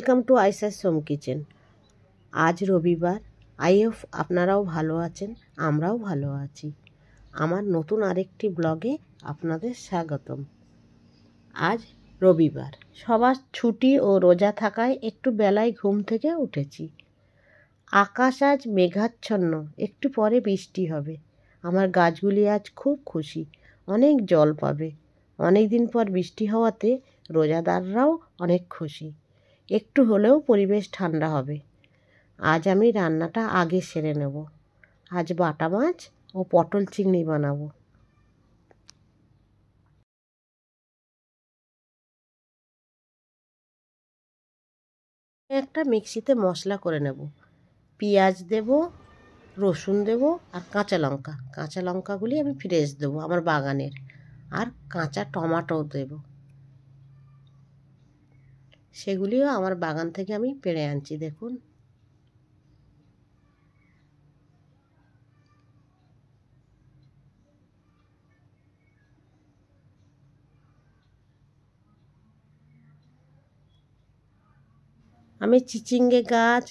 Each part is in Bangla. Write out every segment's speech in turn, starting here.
Welcome to Aisha's home kitchen. আজ রবিবার। আই হোপ আপনারাও ভালো আছেন, আমরাও ভালো আছি। আমার নতুন আরেকটি ব্লগে আপনাদের স্বাগতম। আজ রবিবার, সবার ছুটি ও রোজা থাকায় একটু বেলায় ঘুম থেকে উঠেছি। আকাশ আজ মেঘাচ্ছন্ন, একটু পরে বৃষ্টি হবে। আমার গাছগুলি আজ খুব খুশি, অনেক জল পাবে। অনেক দিন পর বৃষ্টি হওয়াতে রোজাদাররাও অনেক খুশি। একটু হলেও পরিবেশ ঠান্ডা হবে। আজ আমি রান্নাটা আগে সেরে নেব। আজ বাটা মাছ ও পটল চিংড়ি বানাবো। একটা মিক্সিতে মশলা করে নেব। পেঁয়াজ দেব, রসুন দেব আর কাঁচা লঙ্কাগুলি আমি ফ্রেশ দেবো আমার বাগানের, আর কাঁচা টমাটো দেব। সেগুলিও আমার বাগান থেকে আমি পেড়ে আনছি। দেখুন, আমি চিচিঙ্গে গাছ,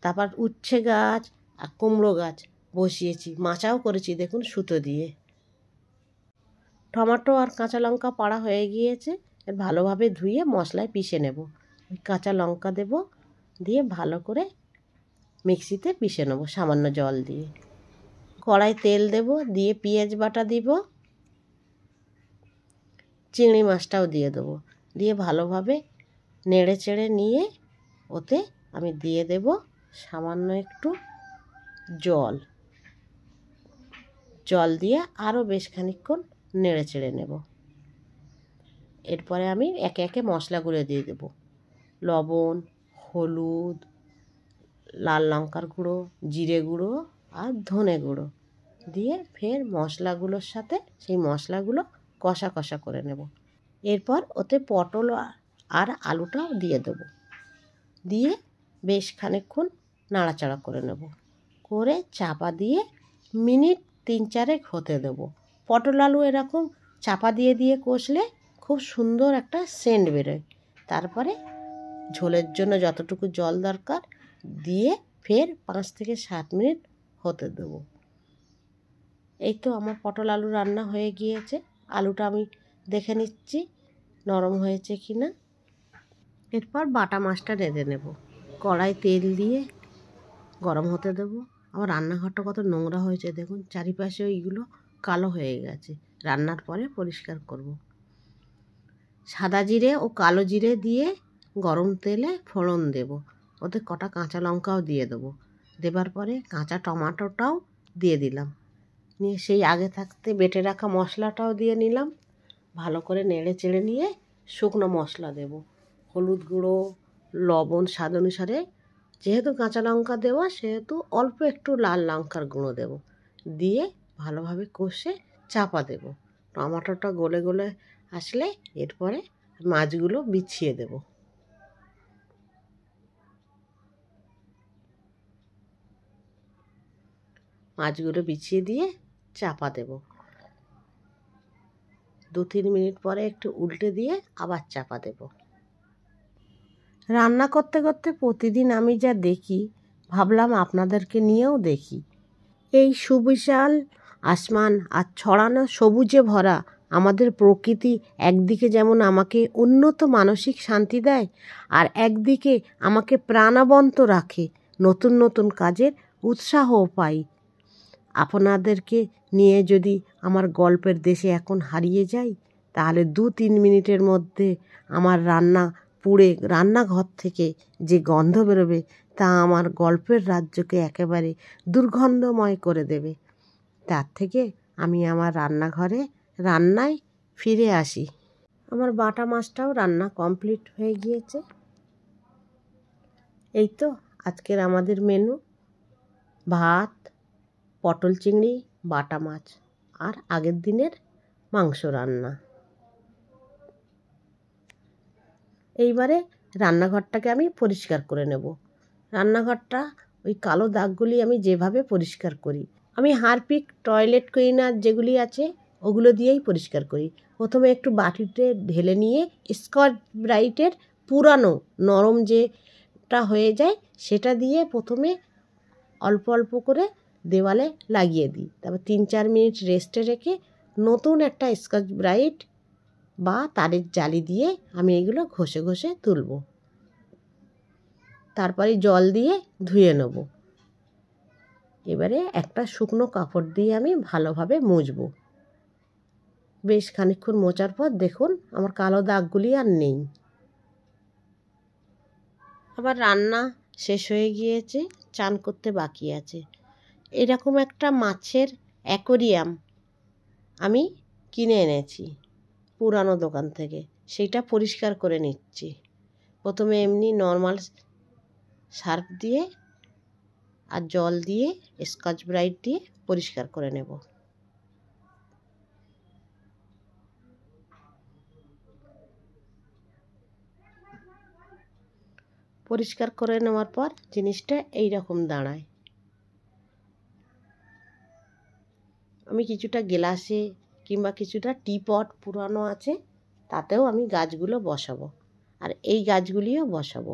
তারপর উচ্ছে গাছ আর কুমড়ো গাছ বসিয়েছি, মাচাও করেছি দেখুন সুতো দিয়ে। টমেটো আর কাঁচা লঙ্কা পাড়া হয়ে গিয়েছে, এর ভালোভাবে ধুয়ে মশলায় পিষে নেব। ওই কাঁচা লঙ্কা দেব, দিয়ে ভালো করে মিক্সিতে পিষে নেব সামান্য জল দিয়ে। কড়াই তেল দেব, দিয়ে পেঁয়াজ বাটা দিব, চিংড়ি মাছটাও দিয়ে দেবো, দিয়ে ভালোভাবে নেড়ে চেড়ে নিয়ে ওতে আমি দিয়ে দেব সামান্য একটু জল দিয়ে আরও বেশ খানিকক্ষণ নেড়ে চেড়ে নেব। এরপরে আমি একে একে মশলাগুলো দিয়ে দেব। লবণ, হলুদ, লাল লঙ্কার গুঁড়ো, জিরে গুঁড়ো আর ধনে গুঁড়ো দিয়ে ফের মশলাগুলোর সাথে সেই মশলাগুলো কষা কষা করে নেব। এরপর ওতে পটল আর আলুটাও দিয়ে দেবো, দিয়ে বেশ খানিকক্ষণ নাড়াচাড়া করে নেব, করে চাপা দিয়ে মিনিট 3-4 হতে দেবো। পটল আলু এরকম চাপা দিয়ে দিয়ে কষলে খুব সুন্দর একটা সেন্ট বেরোয়। তারপরে ঝোলের জন্য যতটুকু জল দরকার দিয়ে ফের 5-7 মিনিট হতে দেবো। এই তো আমার পটল আলু রান্না হয়ে গিয়েছে। আলুটা আমি দেখে নিচ্ছি নরম হয়েছে কি না। এরপর বাটা মাছটা রেঁধে নেব। কড়াই তেল দিয়ে গরম হতে দেবো। আমার রান্নাঘরটা কত নোংরা হয়েছে দেখুন, চারিপাশে ওইগুলো কালো হয়ে গেছে। রান্নার পরে পরিষ্কার করব। সাদা জিরে ও কালো জিরে দিয়ে গরম তেলে ফোড়ন দেব, ওতে কটা কাঁচা লঙ্কাও দিয়ে দেবো। দেবার পরে কাঁচা টমাটোটাও দিয়ে দিলাম, নিয়ে সেই আগে থাকতে বেটে রাখা মশলাটাও দিয়ে নিলাম। ভালো করে নেড়ে চেড়ে নিয়ে শুকনো মশলা দেব, হলুদ গুঁড়ো, লবণ স্বাদ অনুসারে। যেহেতু কাঁচা লঙ্কা দেওয়া সেহেতু অল্প একটু লাল লঙ্কার গুঁড়ো দেব, দিয়ে ভালোভাবে কষে চাপা দেব। টমাটোটা গলে গলে আসলে এরপরে মাছগুলো বিছিয়ে দেব। মাছগুলো বিছিয়ে দিয়ে চাপা দেব। 2-3 মিনিট পরে একটু উল্টে দিয়ে আবার চাপা দেব। রান্না করতে করতে প্রতিদিন আমি যা দেখি, ভাবলাম আপনাদেরকে নিয়েও দেখি। এই সুবিশাল আসমান আর ছড়ানো সবুজে ভরা আমাদের প্রকৃতি একদিকে যেমন আমাকে উন্নত মানসিক শান্তি দেয়, আর একদিকে আমাকে প্রাণবন্ত রাখে, নতুন নতুন কাজের উৎসাহও পাই। আপনাদেরকে নিয়ে যদি আমার গল্পের দেশে এখন হারিয়ে যাই, তাহলে 2-3 মিনিটের মধ্যে আমার রান্নাঘর থেকে যে গন্ধ বেরোবে তা আমার গল্পের রাজ্যকে একেবারে দুর্গন্ধময় করে দেবে। তার থেকে আমি আমার রান্নায় ফিরে আসি। আমার বাটা মাছটাও রান্না কমপ্লিট হয়ে গিয়েছে। এই তো আজকের আমাদের মেনু: ভাত, পটল চিংড়ি, বাটা মাছ আর আগের দিনের মাংস রান্না। এইবারে রান্নাঘরটাকে আমি পরিষ্কার করে নেব। রান্নাঘরটা ওই কালো দাগগুলি আমি যেভাবে পরিষ্কার করি, আমি হারপিক, টয়লেট ক্লিনার যেগুলি আছে ওগুলো দিয়েই পরিষ্কার করি। প্রথমে একটু বাটিতে ঢেলে নিয়ে স্কচ ব্রাইটের পুরানো নরম যে ভাবটা হয়ে যায় সেটা দিয়ে প্রথমে অল্প অল্প করে দেওয়ালে লাগিয়ে দিই। তারপর 3-4 মিনিট রেস্টে রেখে নতুন একটা স্কচ ব্রাইট বা তারের জালি দিয়ে আমি এগুলো ঘষে ঘষে তুলব। তারপরে জল দিয়ে ধুয়ে নেব। এবারে একটা শুকনো কাপড় দিয়ে আমি ভালোভাবে মুছব। বেশ খানিকক্ষণ মোছার পর দেখুন আমার কালো দাগগুলি আর নেই। আবার রান্না শেষ হয়ে গিয়েছে, চান করতে বাকি আছে। এরকম একটা মাছের অ্যাকোরিয়াম আমি কিনে এনেছি পুরানো দোকান থেকে, সেটা পরিষ্কার করে নিচ্ছি। প্রথমে এমনি নর্মাল সার্ফ দিয়ে আর জল দিয়ে স্কচ ব্রাইট দিয়ে পরিষ্কার করে নেব। পরিষ্কার করে নেওয়ার পর জিনিসটা এই রকম দাঁড়ায়। আমি কিছুটা গ্লাসে কিংবা কিছুটা টিপট পুরানো আছে, তাতেও আমি গাছগুলো বসাবো, আর এই গাছগুলিও বসাবো।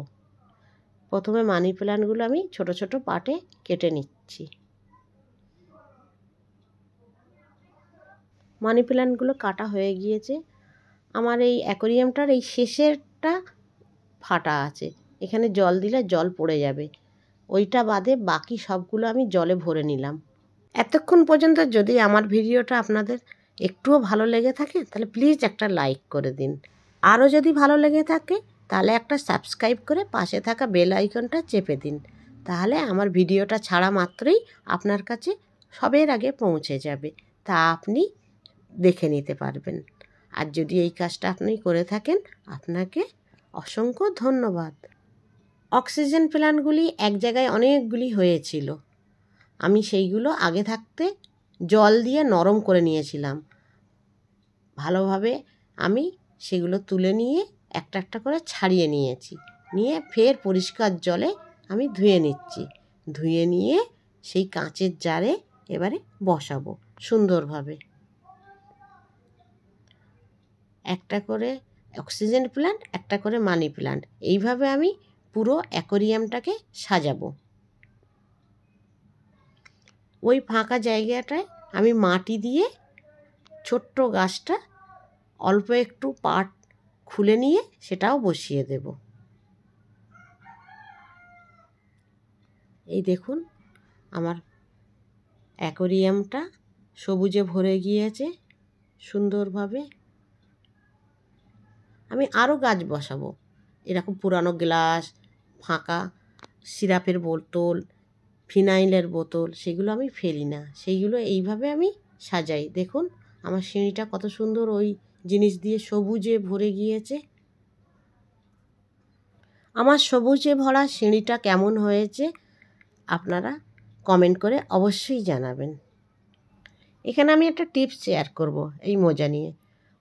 প্রথমে মানি প্ল্যান্টগুলো আমি ছোট ছোট পার্টে কেটে নিচ্ছি। মানি প্ল্যান্টগুলো কাটা হয়ে গিয়েছে। আমার এই অ্যাকোরিয়ামটার এই শেষেরটা ফাটা আছে, এখানে জল দিলে জল পড়ে যাবে। ওইটা বাদে বাকি সবগুলো আমি জলে ভরে নিলাম। এতক্ষণ পর্যন্ত যদি আমার ভিডিওটা আপনাদের একটুও ভালো লেগে থাকে তাহলে প্লিজ একটা লাইক করে দিন। আরও যদি ভালো লেগে থাকে তাহলে একটা সাবস্ক্রাইব করে পাশে থাকা বেল আইকনটা চেপে দিন। তাহলে আমার ভিডিওটা ছাড়া মাত্রই আপনার কাছে সবের আগে পৌঁছে যাবে, তা আপনি দেখে নিতে পারবেন। আর যদি এই কাজটা আপনি করে থাকেন আপনাকে অসংখ্য ধন্যবাদ। অক্সিজেন প্ল্যান্টগুলি এক জায়গায় অনেকগুলি হয়েছিল, আমি সেইগুলো আগে থাকতে জল দিয়ে নরম করে নিয়েছিলাম। ভালোভাবে আমি সেগুলো তুলে নিয়ে একটা একটা করে ছাড়িয়ে নিয়েছি, নিয়ে ফের পরিষ্কার জলে আমি ধুয়ে নিচ্ছি। ধুয়ে নিয়ে সেই কাঁচের জারে এবারে বসাবো সুন্দরভাবে। একটা করে অক্সিজেন প্ল্যান্ট, একটা করে মানি প্ল্যান্ট, এইভাবে আমি পুরো অ্যাকোরিয়ামটাকে সাজাবো। ওই ফাঁকা জায়গাটায় আমি মাটি দিয়ে ছোট্ট গাছটা অল্প একটু পাট খুলে নিয়ে সেটাও বসিয়ে দেব। এই দেখুন আমার অ্যাকোরিয়ামটা সবুজে ভরে গিয়েছে সুন্দরভাবে। আমি আরও গাছ বসাবো, এরকম পুরানো গ্লাস, ফাঁকা সিরাপের বোতল, ফিনাইলের বোতল, সেগুলো আমি ফেলি না, সেইগুলো এইভাবে আমি সাজাই। দেখুন আমার সিঁড়িটা কত সুন্দর ওই জিনিস দিয়ে সবুজে ভরে গিয়েছে। আমার সবুজে ভরা সিঁড়িটা কেমন হয়েছে আপনারা কমেন্ট করে অবশ্যই জানাবেন। এখানে আমি একটা টিপস শেয়ার করব এই মোজা নিয়ে।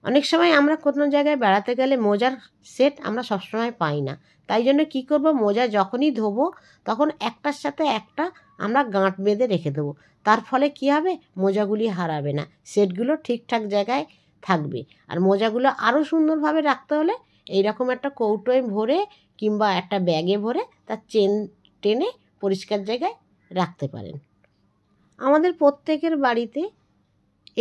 অনেক সময় আমরা কোনো জায়গায় বেড়াতে গেলে মোজার সেট আমরা সবসময় পাই না, তাই জন্য কী করব, মোজা যখনই ধোবো তখন একটার সাথে একটা আমরা গাঁট বেঁধে রেখে দেবো। তার ফলে কী হবে, মোজাগুলি হারাবে না, সেটগুলো ঠিকঠাক জায়গায় থাকবে। আর মোজাগুলো আরও সুন্দরভাবে রাখতে হলে এইরকম একটা কৌটোয় ভরে কিংবা একটা ব্যাগে ভরে তার চেন টেনে পরিষ্কার জায়গায় রাখতে পারেন। আমাদের প্রত্যেকের বাড়িতে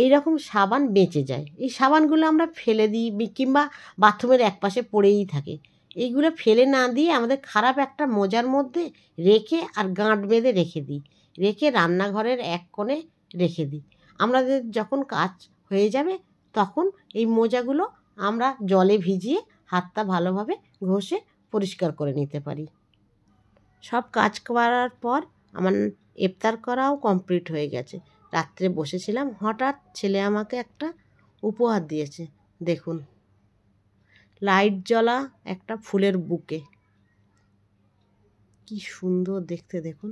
এই রকম সাবান বেঁচে যায়, এই সাবানগুলো আমরা ফেলে দিই কিংবা বাথরুমের একপাশে পড়েই থাকে। এইগুলো ফেলে না দিয়ে আমাদের খারাপ একটা মোজার মধ্যে রেখে আর গাঁট বেঁধে রেখে দিই, রেখে রান্নাঘরের এক কোণে রেখে দিই। আমাদের যখন কাজ হয়ে যাবে তখন এই মোজাগুলো আমরা জলে ভিজিয়ে হাতটা ভালোভাবে ঘষে পরিষ্কার করে নিতে পারি। সব কাজ করার পর আমার ইফতার করাও কমপ্লিট হয়ে গেছে। রাত্রে বসেছিলাম, হঠাৎ ছেলে আমাকে একটা উপহার দিয়েছে। দেখুন লাইট জ্বলা একটা ফুলের বুকে, কি সুন্দর দেখতে। দেখুন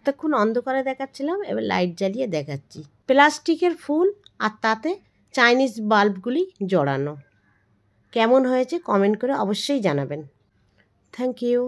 তখন অন্ধকারে দেখাচ্ছিলাম, এবার লাইট জ্বালিয়ে দেখাচ্ছি। প্লাস্টিকের ফুল আর তাতে চাইনিজ বাল্বগুলি জড়ানো। কেমন হয়েছে কমেন্ট করে অবশ্যই জানাবেন। Thank you.